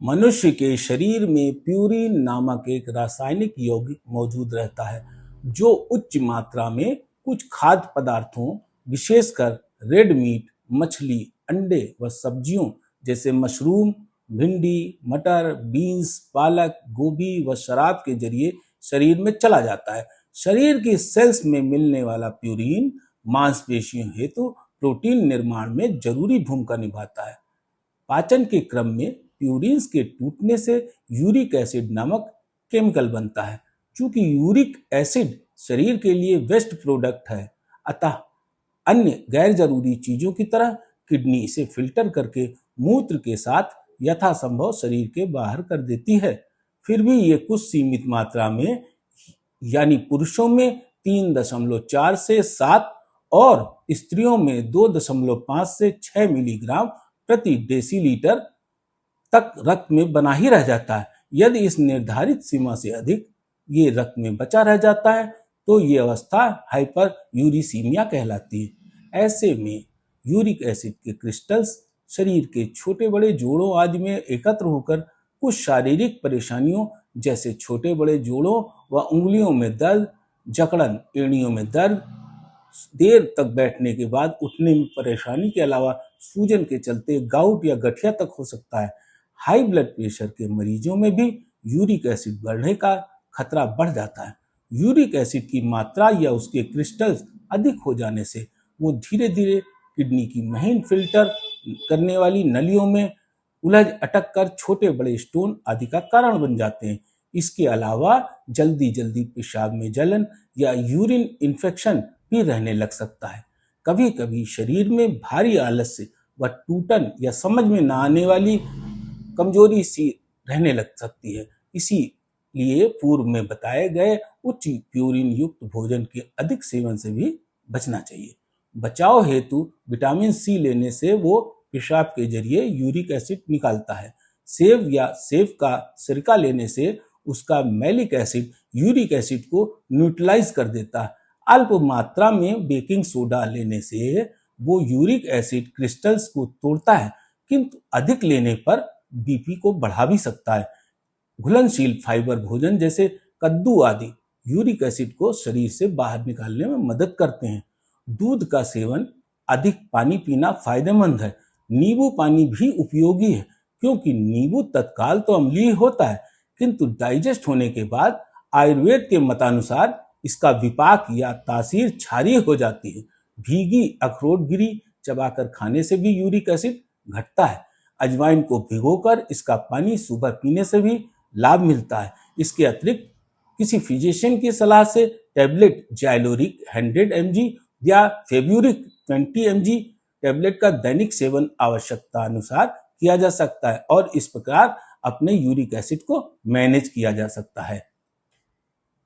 मनुष्य के शरीर में प्यूरिन नामक एक रासायनिक यौगिक मौजूद रहता है जो उच्च मात्रा में कुछ खाद्य पदार्थों, विशेषकर रेड मीट, मछली, अंडे व सब्जियों जैसे मशरूम, भिंडी, मटर, बीन्स, पालक, गोभी व शराब के जरिए शरीर में चला जाता है। शरीर की सेल्स में मिलने वाला प्यूरिन मांसपेशियों हेतु प्रोटीन निर्माण में जरूरी भूमिका निभाता है। पाचन के क्रम में प्यूरिन्स के टूटने से यूरिक एसिड नामक केमिकल बनता है। चूंकि यूरिक एसिड शरीर के लिए वेस्ट प्रोडक्ट है, अतः अन्य गैर जरूरी चीजों की तरह किडनी इसे फिल्टर करके मूत्र के साथ यथासंभव शरीर के बाहर कर देती है। फिर भी ये कुछ सीमित मात्रा में, यानी पुरुषों में 3.4 से 7 और स्त्रियों में 2.5 से 6 मिलीग्राम प्रति डेसीलीटर तक रक्त में बना ही रह जाता है। यदि इस निर्धारित सीमा से अधिक ये रक्त में बचा रह जाता है तो ये अवस्था हाइपर यूरिसीमिया कहलाती है। ऐसे में यूरिक एसिड के क्रिस्टल्स शरीर के छोटे बड़े जोड़ों आदि में एकत्र होकर कुछ शारीरिक परेशानियों जैसे छोटे बड़े जोड़ों व उंगलियों में दर्द, जकड़न, एड़ियों में दर्द, देर तक बैठने के बाद उठने में परेशानी के अलावा सूजन के चलते गाउट या गठिया तक हो सकता है। हाई ब्लड प्रेशर के मरीजों में भी यूरिक एसिड बढ़ने का खतरा बढ़ जाता है। यूरिक एसिड की मात्रा या उसके क्रिस्टल्स अधिक हो जाने से वो धीरे धीरे किडनी की महीन फिल्टर करने वाली नलियों में उलझ अटक कर छोटे बड़े स्टोन आदि का कारण बन जाते हैं। इसके अलावा जल्दी जल्दी पेशाब में जलन या यूरिन इन्फेक्शन भी रहने लग सकता है। कभी कभी शरीर में भारी आलस्य व टूटन या समझ में न आने वाली कमजोरी सी रहने लग सकती है। इसीलिए पूर्व में बताए गए उच्च प्यूरिन युक्त भोजन के अधिक सेवन से भी बचना चाहिए। बचाव हेतु विटामिन सी लेने से वो पेशाब के जरिए यूरिक एसिड निकालता है। सेब या सेब का सिरका लेने से उसका मैलिक एसिड यूरिक एसिड को न्यूट्रलाइज कर देता है। अल्प मात्रा में बेकिंग सोडा लेने से वो यूरिक एसिड क्रिस्टल्स को तोड़ता है, किंतु अधिक लेने पर बीपी को बढ़ा भी सकता है। घुलनशील फाइबर भोजन जैसे कद्दू आदि यूरिक एसिड को शरीर से बाहर निकालने में मदद करते हैं। दूध का सेवन, अधिक पानी पीना फायदेमंद है। नींबू पानी भी उपयोगी है क्योंकि नींबू तत्काल तो अम्लीय होता है, किंतु डाइजेस्ट होने के बाद आयुर्वेद के मतानुसार इसका विपाक या तासीर क्षारीय हो जाती है। भीगी अखरोट गिरी चबाकर खाने से भी यूरिक एसिड घटता है। अजवाइन को भिगोकर इसका पानी सुबह पीने से भी लाभ मिलता है। इसके अतिरिक्त किसी फिजिशियन की सलाह से टैबलेट जाइलोरिक 100 mg या फेब्यूरिक 20 mg टैबलेट का दैनिक सेवन आवश्यकता अनुसार किया जा सकता है और इस प्रकार अपने यूरिक एसिड को मैनेज किया जा सकता है।